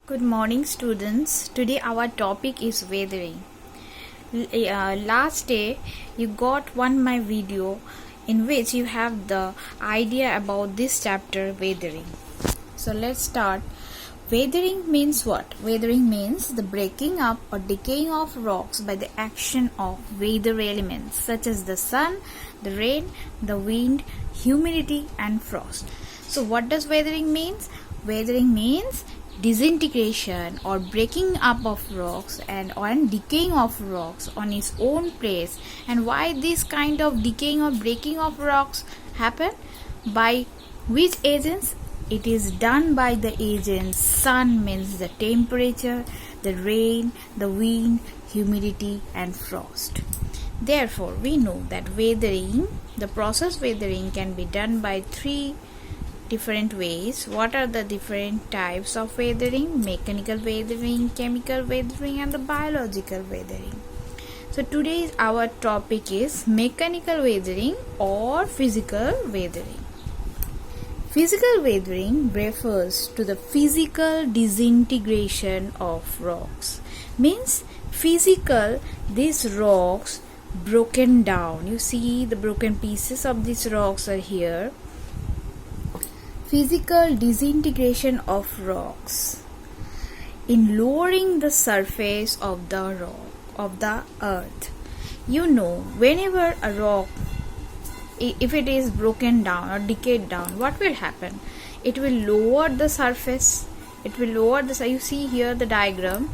Good morning, students. Today our topic is weathering. Last day you got my video in which you have the idea about this chapter weathering. So let's start. Weathering means what? Weathering means the breaking up or decaying of rocks by the action of weather elements such as the sun, the rain, the wind, humidity and frost. So what does weathering means? Weathering means disintegration or breaking up of rocks and decaying of rocks on its own place. And why this kind of decaying or breaking of rocks happen? By which agents? It is done by the agents. Sun means the temperature, the rain, the wind, humidity and frost. Therefore we know that weathering, the process weathering can be done by three different ways. What are the different types of weathering? Mechanical weathering, chemical weathering and the biological weathering. So today our topic is mechanical weathering or physical weathering. Physical weathering refers to the physical disintegration of rocks. Means physical, these rocks broken down. You see the broken pieces of these rocks are here. Physical disintegration of rocks in lowering the surface of the rock of the earth. You know, whenever a rock, if it is broken down or decayed down, what will happen? It will lower the surface. It will lower the. You see here the diagram.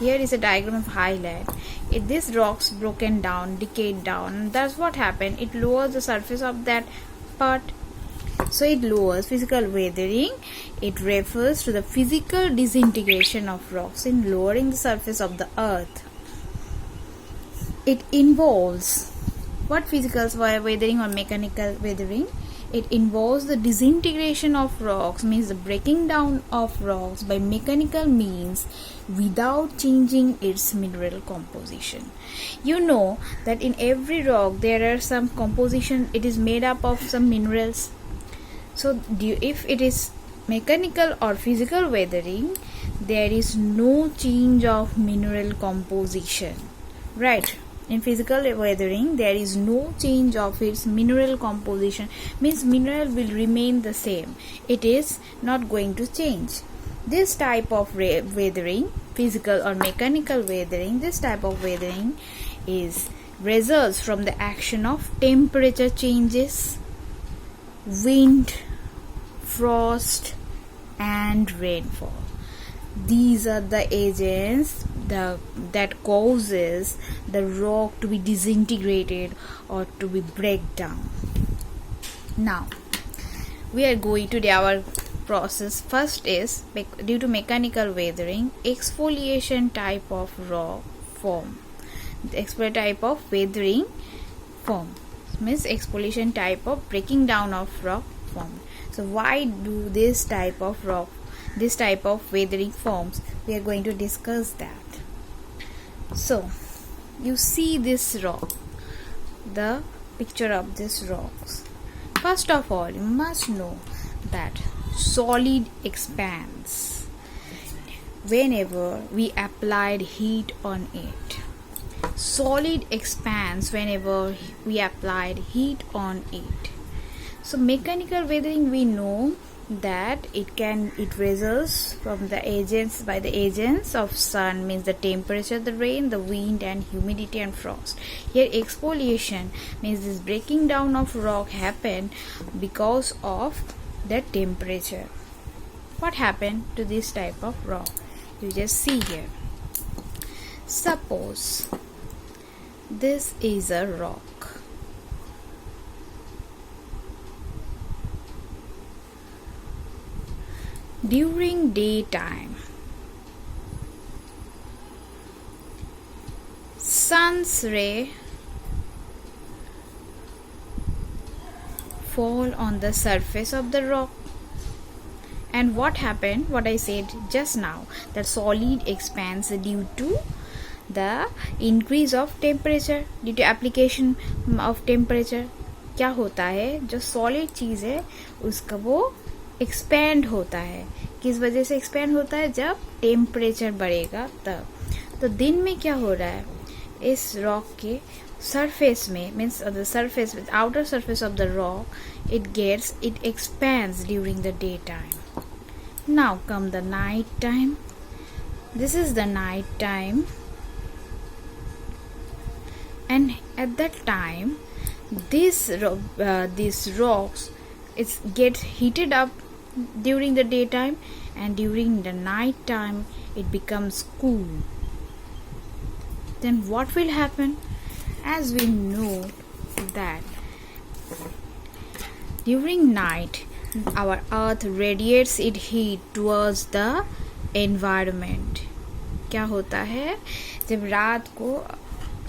Here is a diagram of highlight. This rocks broken down, decayed down. That's what happened. It lowers the surface of that part. So it lowers. Physical weathering, it refers to the physical disintegration of rocks in lowering the surface of the earth. It involves what? Physical weathering or mechanical weathering? It involves the disintegration of rocks, means the breaking down of rocks by mechanical means without changing its mineral composition. You know that in every rock there are some composition. It is made up of some minerals. So if it is mechanical or physical weathering, there is no change of mineral composition, right? In physical weathering, there is no change of its mineral composition, means mineral will remain the same. It is not going to change. This type of weathering, physical or mechanical weathering, this type of weathering is results from the action of temperature changes, wind, frost and rainfall. These are the agents that causes the rock to be disintegrated or to be break down. Now we are going to do our process. First is due to mechanical weathering, exfoliation type of rock form. The type of weathering form means exfoliation type of breaking down of rock form. So why do this type of weathering forms? We are going to discuss that. So you see this rock, the picture of this rocks. First of all, you must know that solid expands whenever we applied heat on it. Solid expands whenever we applied heat on it. So mechanical weathering, we know that it results from the agents by the agents of sun, means the temperature, the rain, the wind and humidity and frost. Here exfoliation means this breaking down of rock happened because of the temperature. What happened to this type of rock? You just see here. Suppose this is a rock. During daytime, sun's ray fall on the surface of the rock. And what happened? What I said just now, that solid expands due to the increase of temperature, due to application of temperature. क्या होता है, जो solid चीज़ है उसका वो expand होता है. किस वजह से एक्सपेंड होता है? जब टेम्परेचर बढ़ेगा तब. तो दिन में क्या हो रहा है, इस रॉक के surface में, means the surface, outer surface of the rock, it expands during the daytime. Now come the night time. This is the night time, and at that time these rocks it gets heated up during the daytime, and during the night time it becomes cool. Then what will happen? As we know that during night our earth radiates its heat towards the environment. क्या होता है, जब रात को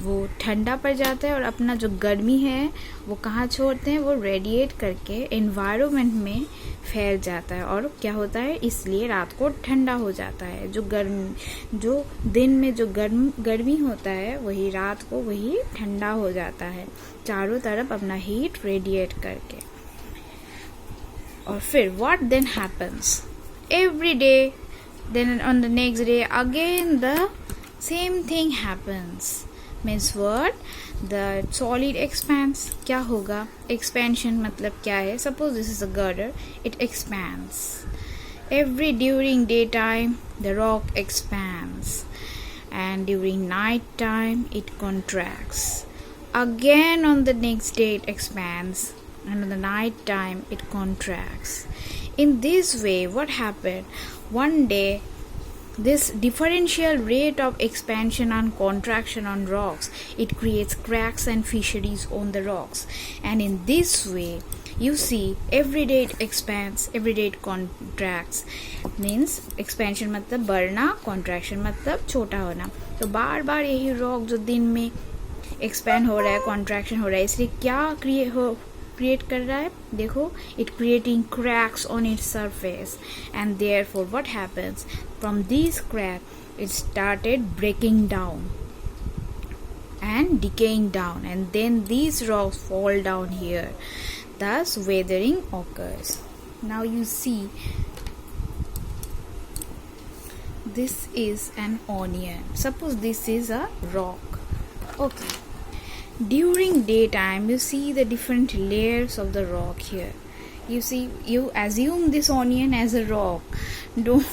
वो ठंडा पड़ जाता है और अपना जो गर्मी है वो कहाँ छोड़ते हैं, वो रेडिएट करके एनवायरनमेंट में फैल जाता है. और क्या होता है, इसलिए रात को ठंडा हो जाता है. जो दिन में जो गर्मी होता है वही रात को वही ठंडा हो जाता है, चारों तरफ अपना हीट रेडिएट करके. और फिर what then happens every day, then on the next day again the same thing happens. Means what? The solid expands. क्या होगा? Expansion मतलब क्या है? Suppose this is a girder, it expands. During daytime the rock expands, and during night time it contracts. Again on the next day it expands, and on the night time it contracts. In this way, what happened? One day this differential rate of expansion and contraction on rocks, it creates cracks and fissures on the rocks. And in this way you see every day it expands, every day it contracts. Means expansion मतलब बढ़ना, contraction मतलब छोटा होना. तो बार बार यही rock जो दिन में एक्सपैंड हो रहा है, कॉन्ट्रैक्शन हो रहा है, इसलिए क्या क्रिएट कर रहा है, देखो, it creating cracks on its surface. And therefore what happens, from these cracks it started breaking down and decaying down, and then these rocks fall down here, thus weathering occurs. Now you see, this is an onion. Suppose this is a rock. Okay, during daytime you see the different layers of the rock here. You see, you assume this onion as a rock. Don't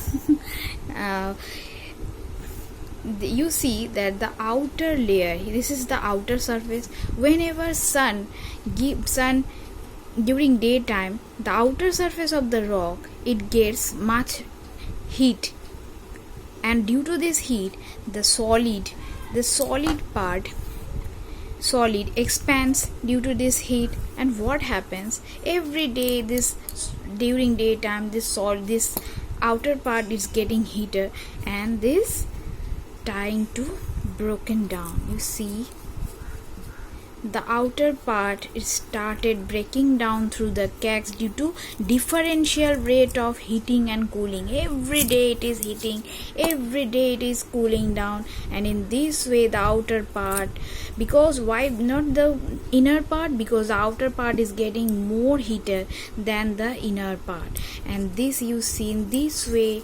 you see that the outer layer, this is the outer surface. Whenever sun during daytime, the outer surface of the rock, it gets much heat, and due to this heat the solid expands due to this heat. And what happens, every day during daytime this outer part is getting heated, and this trying to broken down. You see, the outer part is started breaking down through the cracks due to differential rate of heating and cooling. Every day it is heating, every day it is cooling down, and in this way the outer part, because why not the inner part, because the outer part is getting more heated than the inner part. And this you see, in this way,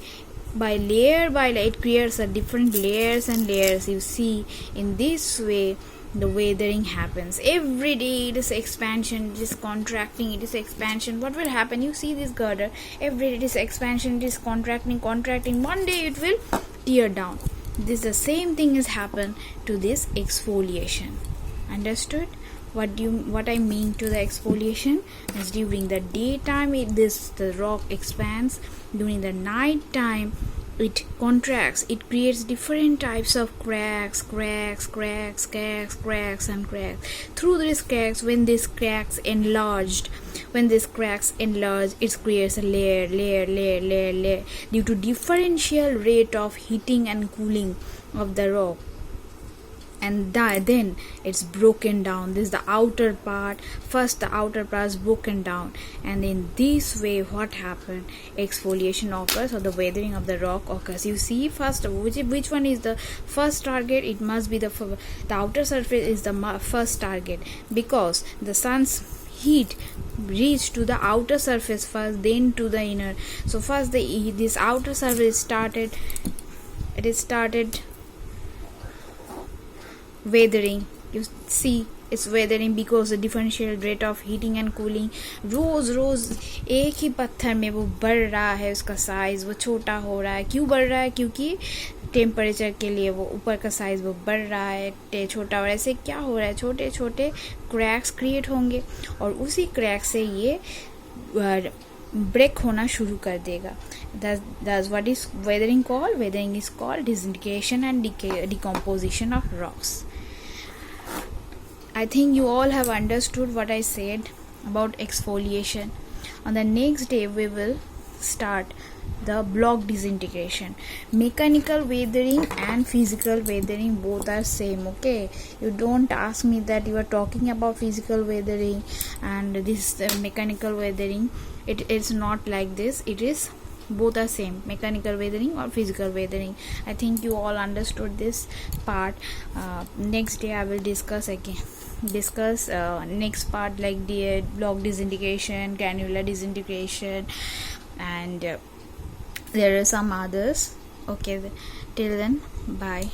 by layer it creates a different layers and layers. You see, in this way the weathering happens. Every day it is expansion, it is contracting, it is expansion. What will happen? You see this girder, every day it is expansion, it is contracting. One day it will tear down. This the same thing is happen to this exfoliation. Understood what I mean to the exfoliation? Is during the daytime the rock expands, during the night time it contracts, it creates different types of cracks and cracks. Through these cracks, when these cracks enlarge, it creates a layer due to differential rate of heating and cooling of the rock. And then it's broken down. This is the outer part. First the outer part is broken down, and in this way what happened, exfoliation occurs, or the weathering of the rock occurs. You see, first which one is the first target? It must be the outer surface is the first target, because the sun's heat reach to the outer surface first, then to the inner. So first this outer surface started weathering. You see, it's weathering because the differential rate of heating and cooling रोज एक ही पत्थर में वो बढ़ रहा है, उसका size वो छोटा हो रहा है. क्यों बढ़ रहा है? क्योंकि टेम्परेचर के लिए वो ऊपर का साइज वो बढ़ रहा है, छोटा हो रहा है. ऐसे क्या हो रहा है? छोटे छोटे क्रैक्स क्रिएट होंगे और उसी क्रैक से ये ब्रेक होना शुरू कर देगा. That's what is weathering called. Weathering is called disintegration and decomposition of rocks. I think you all have understood what I said about exfoliation. On the next day we will start the block disintegration. Mechanical weathering and physical weathering both are same, okay? You don't ask me that you are talking about physical weathering and this mechanical weathering. It is not like this. It is both are same, mechanical weathering or physical weathering. I think you all understood this part. Next day I will discuss next part, like the block disintegration, granular disintegration, and there are some others. Okay, till then, bye.